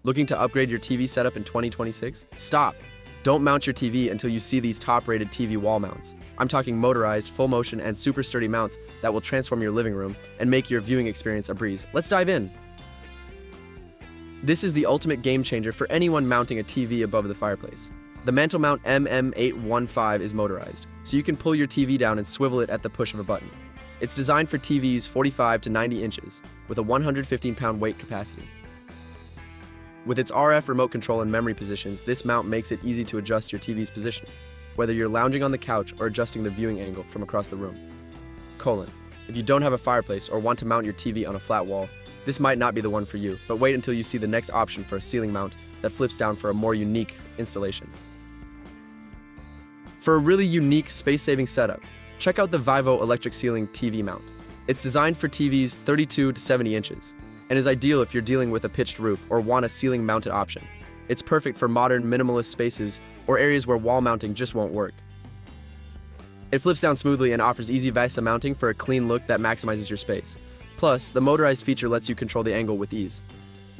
Looking to upgrade your TV setup in 2026? Stop! Don't mount your TV until you see these top-rated TV wall mounts. I'm talking motorized, full motion, and super sturdy mounts that will transform your living room and make your viewing experience a breeze. Let's dive in! This is the ultimate game changer for anyone mounting a TV above the fireplace. The MantelMount MM815 is motorized, so you can pull your TV down and swivel it at the push of a button. It's designed for TVs 45 to 90 inches, with a 115-pound weight capacity. With its RF remote control and memory positions, this mount makes it easy to adjust your TV's position, whether you're lounging on the couch or adjusting the viewing angle from across the room. If you don't have a fireplace or want to mount your TV on a flat wall, this might not be the one for you, but wait until you see the next option for a ceiling mount that flips down for a more unique installation. For a really unique space-saving setup, check out the VIVO electric ceiling TV mount. It's designed for TVs 32 to 70 inches and is ideal if you're dealing with a pitched roof or want a ceiling-mounted option. It's perfect for modern, minimalist spaces or areas where wall mounting just won't work. It flips down smoothly and offers easy VESA mounting for a clean look that maximizes your space. Plus, the motorized feature lets you control the angle with ease.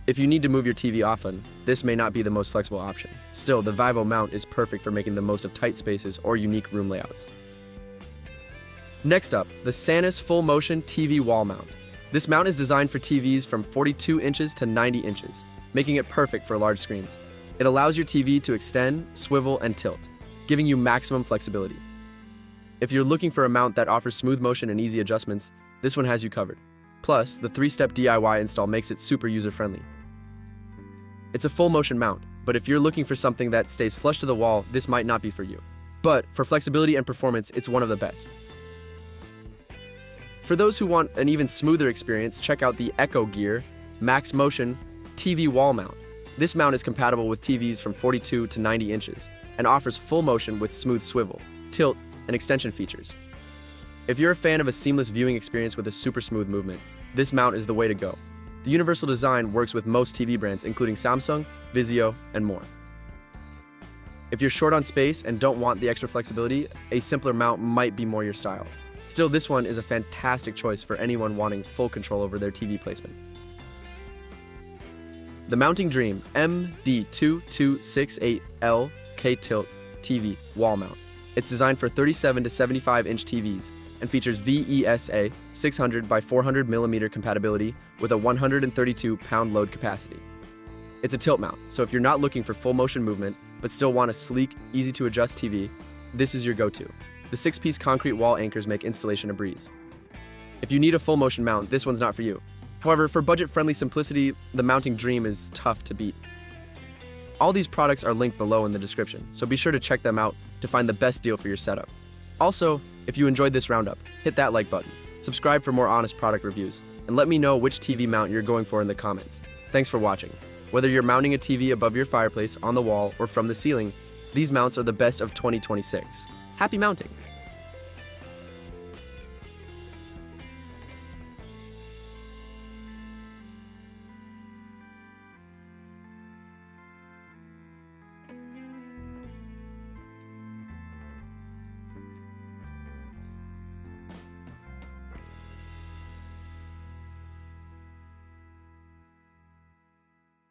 If you need to move your TV often, this may not be the most flexible option. Still, the VIVO mount is perfect for making the most of tight spaces or unique room layouts. Next up, the SANUS Full Motion TV Wall Mount. This mount is designed for TVs from 42 inches to 90 inches, making it perfect for large screens. It allows your TV to extend, swivel, and tilt, giving you maximum flexibility. If you're looking for a mount that offers smooth motion and easy adjustments, this one has you covered. Plus, the 3-step DIY install makes it super user-friendly. It's a full motion mount, but if you're looking for something that stays flush to the wall, this might not be for you. But for flexibility and performance, it's one of the best. For those who want an even smoother experience, check out the ECHOGEAR MaxMotion TV Wall Mount. This mount is compatible with TVs from 42 to 90 inches and offers full motion with smooth swivel, tilt, and extension features. If you're a fan of a seamless viewing experience with a super smooth movement, this mount is the way to go. The universal design works with most TV brands, including Samsung, VIZO, and more. If you're short on space and don't want the extra flexibility, a simpler mount might be more your style. Still, this one is a fantastic choice for anyone wanting full control over their TV placement. The Mounting Dream MD2268L K-Tilt TV Wall Mount. It's designed for 37 to 75-inch TVs and features VESA 600 by 400 mm compatibility with a 132-pound load capacity. It's a tilt mount, so if you're not looking for full motion movement but still want a sleek, easy-to-adjust TV, this is your go-to. The 6-piece concrete wall anchors make installation a breeze. If you need a full motion mount, this one's not for you. However, for budget-friendly simplicity, the Mounting Dream is tough to beat. All these products are linked below in the description, so be sure to check them out to find the best deal for your setup. Also, if you enjoyed this roundup, hit that like button, subscribe for more honest product reviews, and let me know which TV mount you're going for in the comments. Thanks for watching. Whether you're mounting a TV above your fireplace, on the wall, or from the ceiling, these mounts are the best of 2026. Happy mounting!